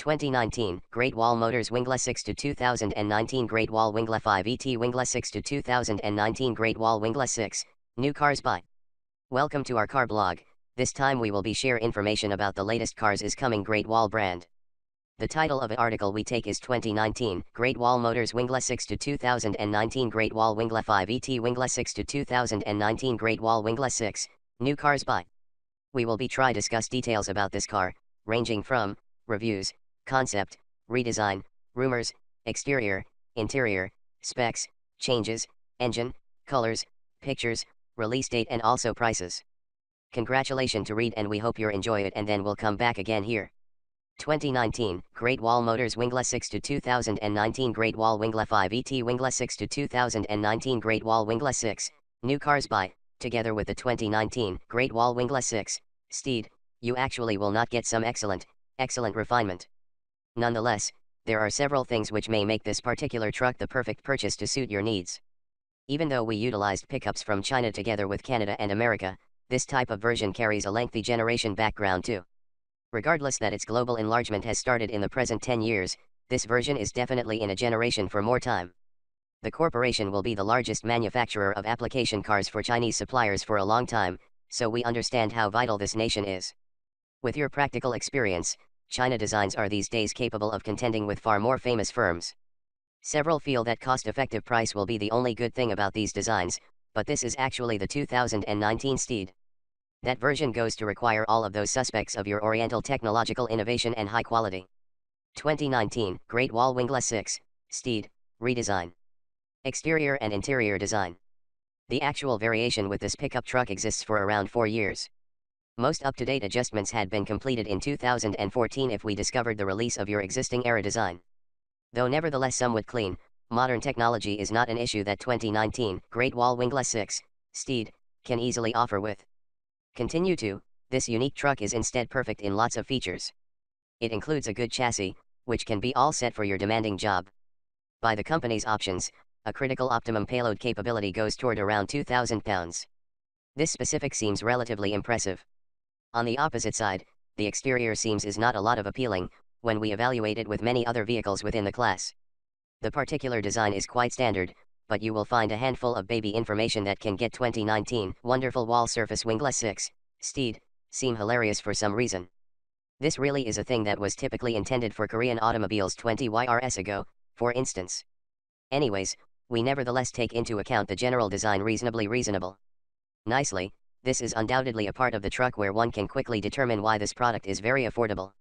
2019 Great Wall Motors Wingle 6 to 2019 Great Wall Wingle 5 ET Wingle 6 to 2019 Great Wall Wingle 6, New Cars By. Welcome to our car blog. This time we will be share information about the latest cars is coming Great Wall brand. The title of the article we take is 2019 Great Wall Motors Wingle 6 to 2019 Great Wall Wingle 5 ET Wingle 6 to 2019 Great Wall Wingle 6, New Cars By. We will be try discuss details about this car, ranging from reviews, concept, redesign, rumors, exterior, interior, specs, changes, engine, colors, pictures, release date and also prices. Congratulations to read and we hope you enjoy it and then we'll come back again here. 2019 Great Wall Motors Wingle 6 to 2019 Great Wall Wingle 5 ET Wingle 6 to 2019 Great Wall Wingle 6, New Cars By, together with the 2019 Great Wall Wingle 6, Steed, you actually will not get some excellent refinement. Nonetheless, there are several things which may make this particular truck the perfect purchase to suit your needs. Even though we utilized pickups from China together with Canada and America, this type of version carries a lengthy generation background too. Regardless that its global enlargement has started in the present 10 years, this version is definitely in a generation for more time. The corporation will be the largest manufacturer of application cars for Chinese suppliers for a long time, so we understand how vital this nation is. With your practical experience, China designs are these days capable of contending with far more famous firms. Several feel that cost-effective price will be the only good thing about these designs, but this is actually the 2019 Steed. That version goes to require all of those suspects of your Oriental technological innovation and high quality. 2019 Great Wall Wingle 6, Steed, redesign. Exterior and interior design. The actual variation with this pickup truck exists for around 4 years. Most up-to-date adjustments had been completed in 2014 if we discovered the release of your existing era design. Though nevertheless somewhat clean, modern technology is not an issue that 2019 Great Wall Wingle 6, Steed, can easily offer with. Continue to, this unique truck is instead perfect in lots of features. It includes a good chassis, which can be all set for your demanding job. By the company's options, a critical optimum payload capability goes toward around 2,000 pounds. This specific seems relatively impressive. On the opposite side, the exterior seems is not a lot of appealing, when we evaluate it with many other vehicles within the class. The particular design is quite standard, but you will find a handful of baby information that can get 2019 Wonderful Wall Surface Wingle 6, Steed, seem hilarious for some reason. This really is a thing that was typically intended for Korean automobiles 20 years ago, for instance. Anyways, we nevertheless take into account the general design reasonably reasonable. Nicely, this is undoubtedly a part of the truck where one can quickly determine why this product is very affordable.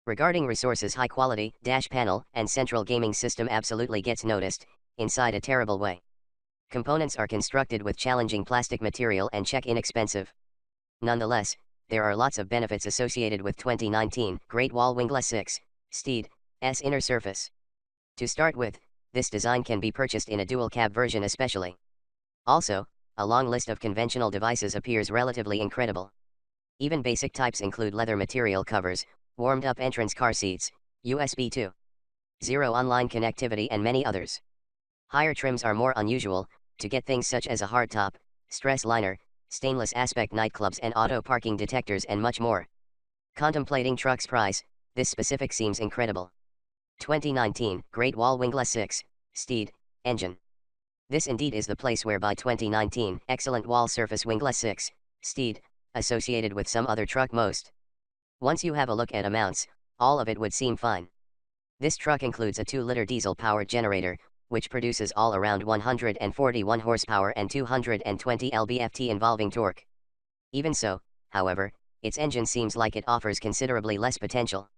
Regarding resources, high quality, dash panel, and central gaming system absolutely gets noticed, inside a terrible way. Components are constructed with challenging plastic material and check inexpensive. Nonetheless, there are lots of benefits associated with 2019 Great Wall Wingle 6, Steed's inner surface. To start with, this design can be purchased in a dual cab version especially. Also, a long list of conventional devices appears relatively incredible. Even basic types include leather material covers, warmed-up entrance car seats, USB 2.0 online connectivity and many others. Higher trims are more unusual, to get things such as a hardtop, stress liner, stainless aspect nightclubs and auto parking detectors and much more. Contemplating truck's price, this specific seems incredible. 2019 Great Wall Wingle 6, Steed, engine. This indeed is the place where by 2019 excellent wall surface Wingle 6, Steed, associated with some other truck most. Once you have a look at amounts, all of it would seem fine. This truck includes a 2-liter diesel-powered generator, which produces all around 141 horsepower and 220 lb-ft involving torque. Even so, however, its engine seems like it offers considerably less potential.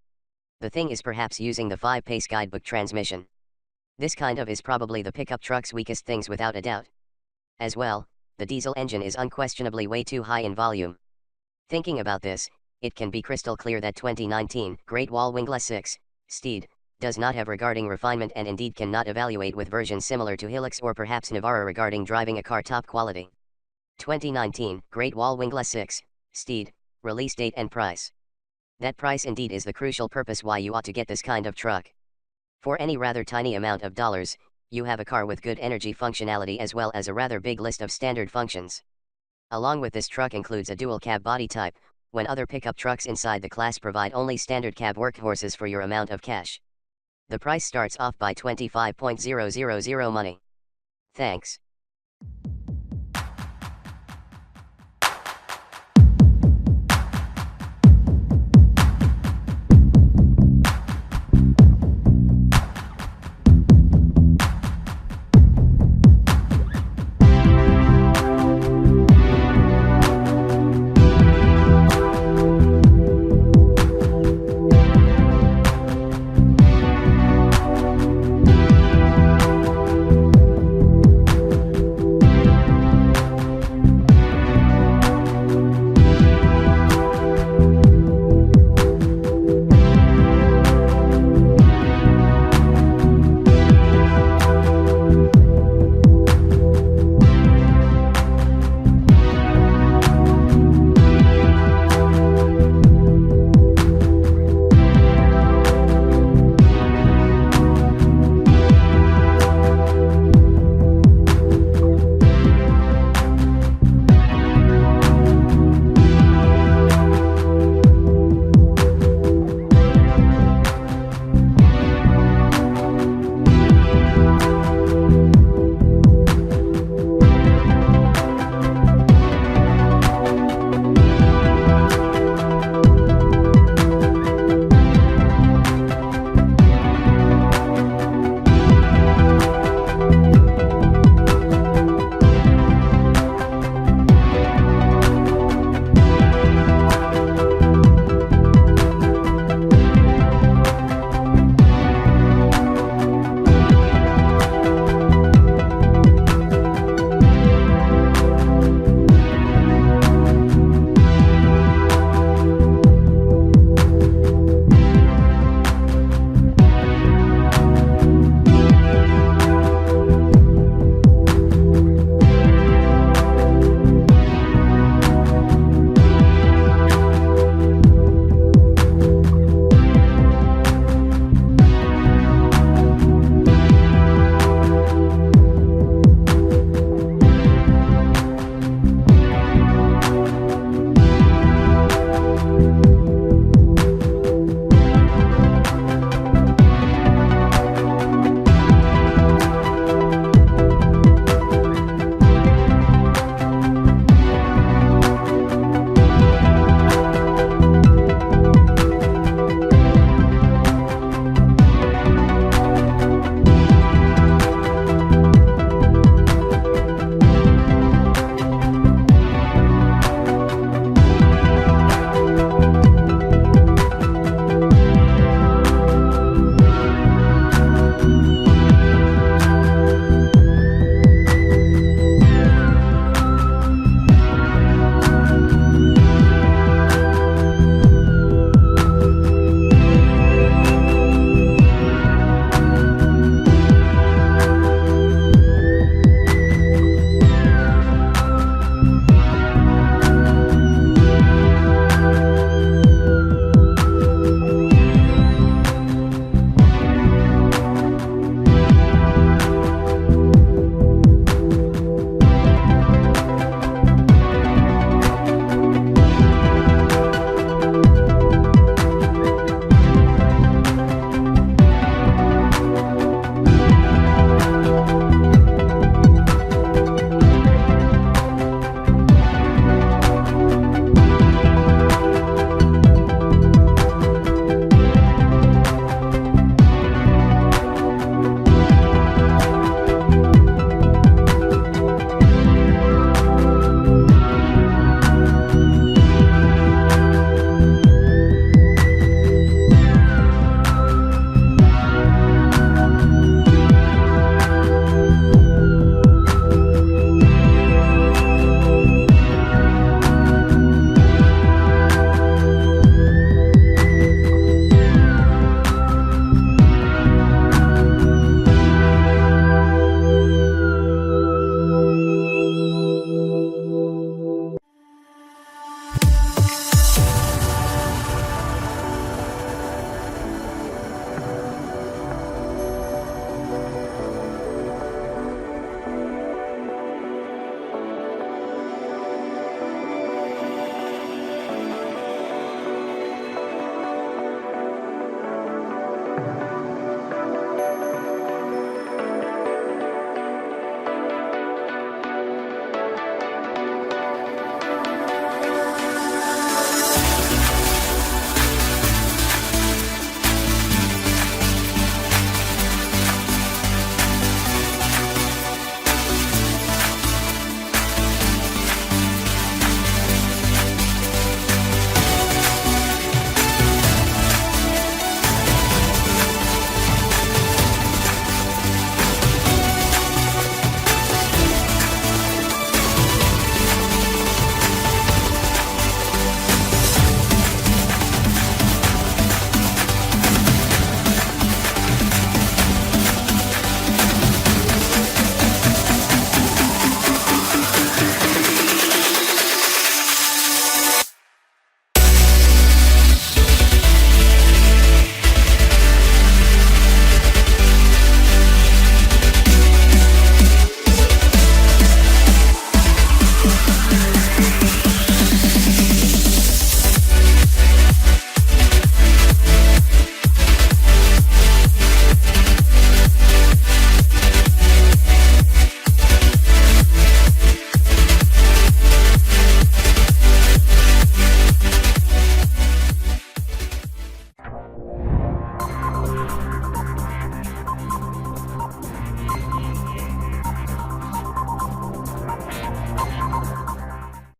The thing is perhaps using the 5-pace guidebook transmission. This kind of is probably the pickup truck's weakest things without a doubt. As well, the diesel engine is unquestionably way too high in volume. Thinking about this, it can be crystal clear that 2019 Great Wall Wingle 6, Steed, does not have regarding refinement and indeed cannot evaluate with versions similar to Hilux or perhaps Navara regarding driving a car top quality. 2019 Great Wall Wingle 6, Steed, release date and price. That price indeed is the crucial purpose why you ought to get this kind of truck. For any rather tiny amount of dollars, you have a car with good energy functionality as well as a rather big list of standard functions. Along with this truck includes a dual cab body type, when other pickup trucks inside the class provide only standard cab workhorses for your amount of cash. The price starts off by 25,000 money. Thanks.